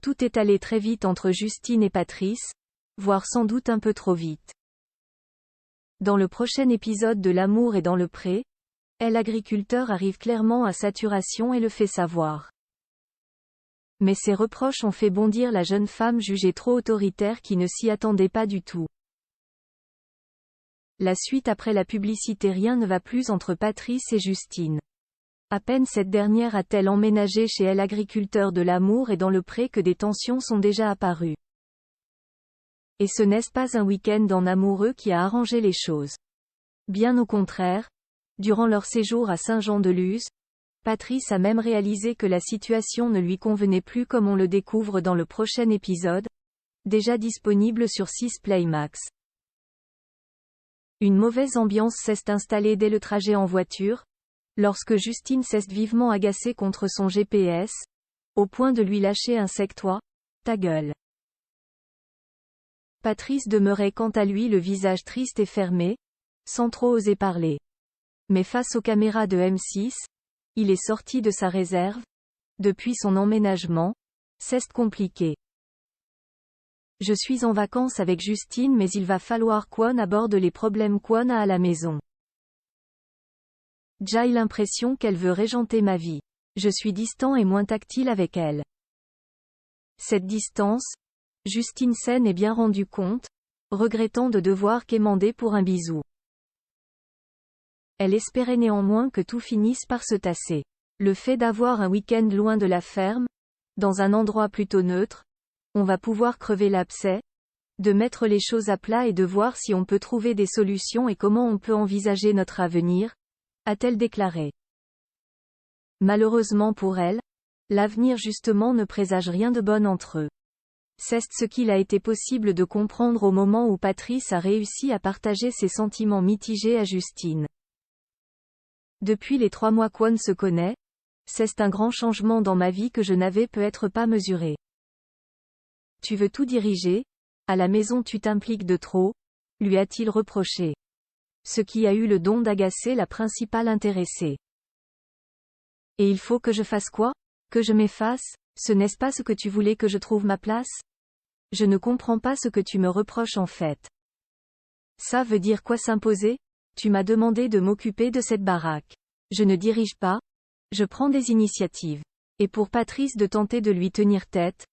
Tout est allé très vite entre Justine et Patrice, voire sans doute un peu trop vite. Dans le prochain épisode de L'amour est dans le pré, l'agriculteur arrive clairement à saturation et le fait savoir. Mais ses reproches ont fait bondir la jeune femme jugée trop autoritaire qui ne s'y attendait pas du tout. La suite après la publicité. Rien ne va plus entre Patrice et Justine. À peine cette dernière a-t-elle emménagé chez l'agriculteur de L'amour est dans le pré que des tensions sont déjà apparues. Et ce n'est pas un week-end en amoureux qui a arrangé les choses. Bien au contraire, durant leur séjour à Saint-Jean-de-Luz, Patrice a même réalisé que la situation ne lui convenait plus comme on le découvre dans le prochain épisode, déjà disponible sur 6 Play Max. Une mauvaise ambiance s'est installée dès le trajet en voiture, lorsque Justine s'est vivement agacée contre son GPS, au point de lui lâcher un sec toi, ta gueule. Patrice demeurait quant à lui le visage triste et fermé, sans trop oser parler. Mais face aux caméras de M6, il est sorti de sa réserve. Depuis son emménagement, c'est compliqué. Je suis en vacances avec Justine mais il va falloir qu'on aborde les problèmes qu'on a à la maison. J'ai l'impression qu'elle veut régenter ma vie. Je suis distant et moins tactile avec elle. Cette distance, Justine s'en est bien rendu compte, regrettant de devoir quémander pour un bisou. Elle espérait néanmoins que tout finisse par se tasser. Le fait d'avoir un week-end loin de la ferme, dans un endroit plutôt neutre, on va pouvoir crever l'abcès, de mettre les choses à plat et de voir si on peut trouver des solutions et comment on peut envisager notre avenir, a-t-elle déclaré. Malheureusement pour elle, l'avenir justement ne présage rien de bon entre eux. C'est ce qu'il a été possible de comprendre au moment où Patrice a réussi à partager ses sentiments mitigés à Justine. Depuis les 3 mois qu'on se connaît, c'est un grand changement dans ma vie que je n'avais peut-être pas mesuré. Tu veux tout diriger, à la maison tu t'impliques de trop, lui a-t-il reproché. Ce qui a eu le don d'agacer la principale intéressée. Et il faut que je fasse quoi? Que je m'efface? Ce n'est pas ce que tu voulais que je trouve ma place? Je ne comprends pas ce que tu me reproches en fait. Ça veut dire quoi s'imposer? Tu m'as demandé de m'occuper de cette baraque. Je ne dirige pas, je prends des initiatives. Et pour Patrice de tenter de lui tenir tête,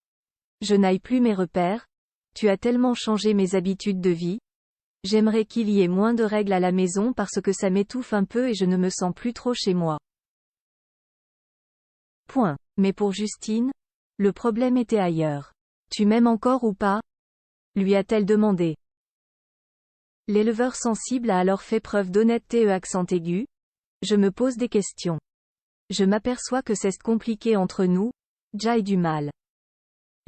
je n'aille plus mes repères, tu as tellement changé mes habitudes de vie. J'aimerais qu'il y ait moins de règles à la maison parce que ça m'étouffe un peu et je ne me sens plus trop chez moi. Point. Mais pour Justine, le problème était ailleurs. Tu m'aimes encore ou pas? Lui a-t-elle demandé. L'éleveur sensible a alors fait preuve d'honnêteté et accent aigu. Je me pose des questions. Je m'aperçois que c'est compliqué entre nous, j'ai du mal.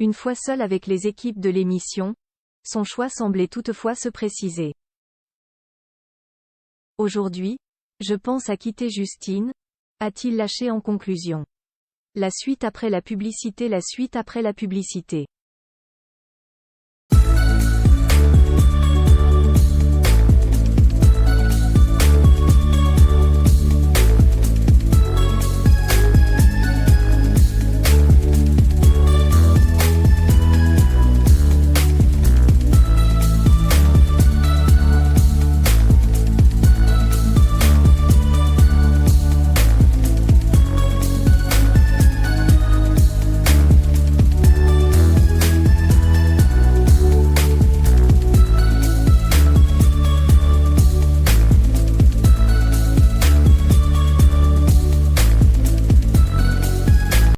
Une fois seul avec les équipes de l'émission, son choix semblait toutefois se préciser. Aujourd'hui, je pense à quitter Justine, a-t-il lâché en conclusion. La suite après la publicité.